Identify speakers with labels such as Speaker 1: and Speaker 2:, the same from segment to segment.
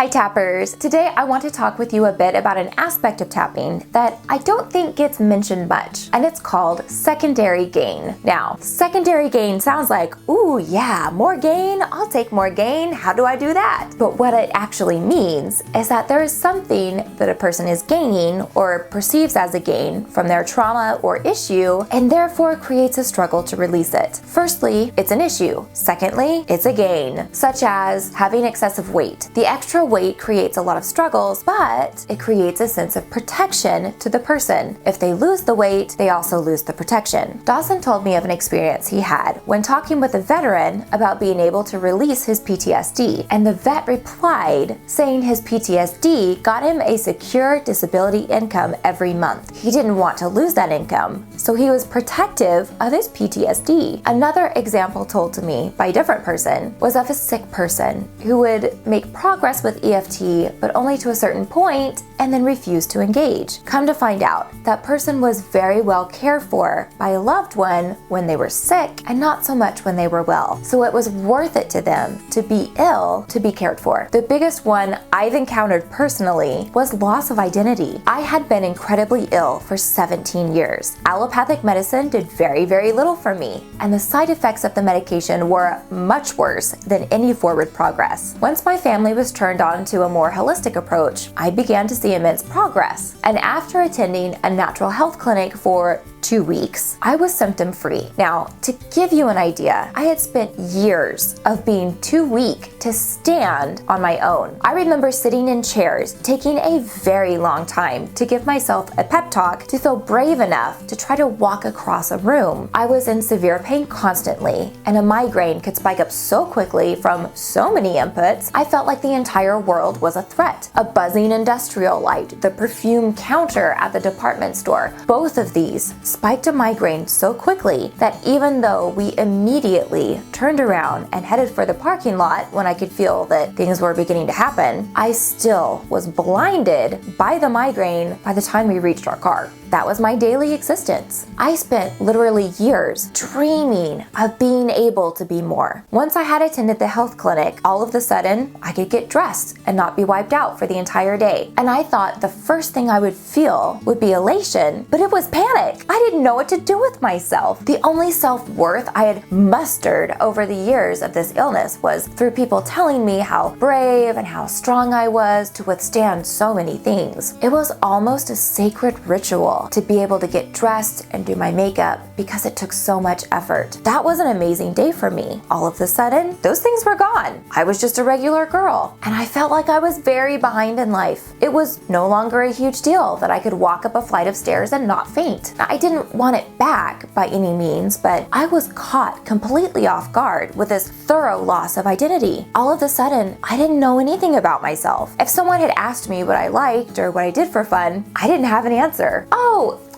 Speaker 1: Hi tappers! Today I want to talk with you a bit about an aspect of tapping that I don't think gets mentioned much, and it's called secondary gain. Now, secondary gain sounds like, ooh yeah, more gain? I'll take more gain. How do I do that? But what it actually means is that there is something that a person is gaining or perceives as a gain from their trauma or issue, and therefore creates a struggle to release it. Firstly, it's an issue. Secondly, it's a gain, such as having excessive weight. The extra weight creates a lot of struggles, but it creates a sense of protection to the person. If they lose the weight, they also lose the protection. Dawson told me of an experience he had when talking with a veteran about being able to release his PTSD, and the vet replied saying his PTSD got him a secure disability income every month. He didn't want to lose that income, so he was protective of his PTSD. Another example told to me by a different person was of a sick person who would make progress with EFT, but only to a certain point, and then refuse to engage. Come to find out, that person was very well cared for by a loved one when they were sick, and not so much when they were well. So it was worth it to them to be ill to be cared for. The biggest one I've encountered personally was loss of identity. I had been incredibly ill for 17 years. Allopathic medicine did very, very little for me, and the side effects of the medication were much worse than any forward progress. Once my family was turned on to a more holistic approach, I began to see immense progress. And after attending a natural health clinic for 2 weeks, I was symptom-free. Now, to give you an idea, I had spent years of being too weak to stand on my own. I remember sitting in chairs, taking a very long time to give myself a pep talk to feel brave enough to try to walk across a room. I was in severe pain constantly, and a migraine could spike up so quickly from so many inputs, I felt like the entire world was a threat. A buzzing industrial light, the perfume counter at the department store, both of these spiked a migraine so quickly that even though we immediately turned around and headed for the parking lot when I could feel that things were beginning to happen, I still was blinded by the migraine by the time we reached our car. That was my daily existence. I spent literally years dreaming of being able to be more. Once I had attended the health clinic, all of a sudden, I could get dressed and not be wiped out for the entire day. And I thought the first thing I would feel would be elation, but it was panic. I didn't know what to do with myself. The only self-worth I had mustered over the years of this illness was through people telling me how brave and how strong I was to withstand so many things. It was almost a sacred ritual to be able to get dressed and do my makeup because it took so much effort. That was an amazing day for me. All of a sudden, those things were gone. I was just a regular girl, and I felt like I was very behind in life. It was no longer a huge deal that I could walk up a flight of stairs and not faint. I didn't want it back by any means, but I was caught completely off guard with this thorough loss of identity. All of a sudden, I didn't know anything about myself. If someone had asked me what I liked or what I did for fun, I didn't have an answer. Oh,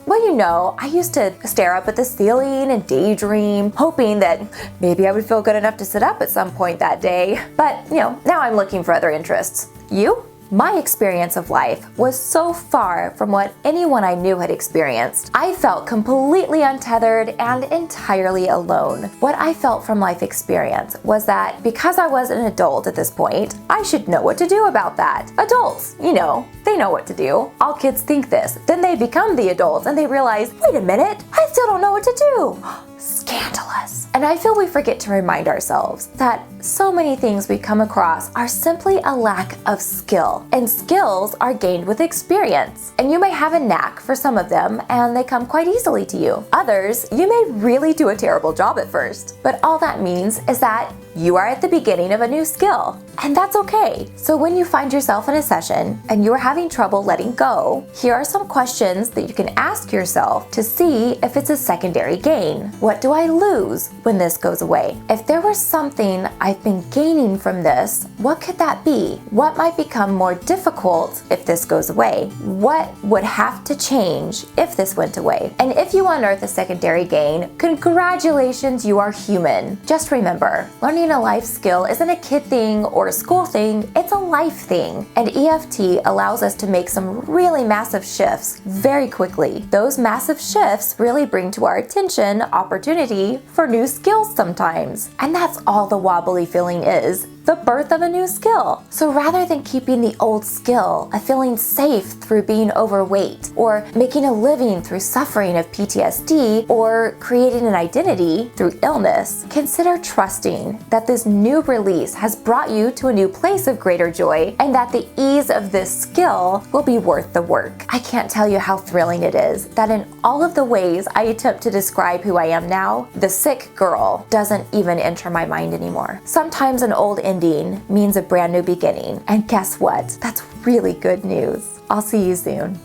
Speaker 1: well, you know, I used to stare up at the ceiling and daydream, hoping that maybe I would feel good enough to sit up at some point that day. But, you know, now I'm looking for other interests. You? My experience of life was so far from what anyone I knew had experienced. I felt completely untethered and entirely alone. What I felt from life experience was that because I was an adult at this point, I should know what to do about that. Adults, you know, they know what to do. All kids think this. Then they become the adults and they realize, wait a minute, I still don't know what to do. Scandalous. And I feel we forget to remind ourselves that so many things we come across are simply a lack of skill, and skills are gained with experience. And you may have a knack for some of them and they come quite easily to you. Others, you may really do a terrible job at first, but all that means is that you are at the beginning of a new skill, and that's okay. So when you find yourself in a session and you are having trouble letting go, here are some questions that you can ask yourself to see if it's a secondary gain. What do I lose when this goes away? If there was something I've been gaining from this, what could that be? What might become more difficult if this goes away? What would have to change if this went away? And if you unearth a secondary gain, congratulations, you are human. Just remember, learning a life skill isn't a kid thing or a school thing, it's a life thing. And EFT allows us to make some really massive shifts very quickly. Those massive shifts really bring to our attention opportunity for new skills sometimes. And that's all the wobbly feeling is the birth of a new skill. So rather than keeping the old skill of feeling safe through being overweight, or making a living through suffering of PTSD, or creating an identity through illness, consider trusting that this new release has brought you to a new place of greater joy, and that the ease of this skill will be worth the work. I can't tell you how thrilling it is that in all of the ways I attempt to describe who I am now, the sick girl doesn't even enter my mind anymore. Sometimes an old ending means a brand new beginning, and guess what? That's really good news. I'll see you soon.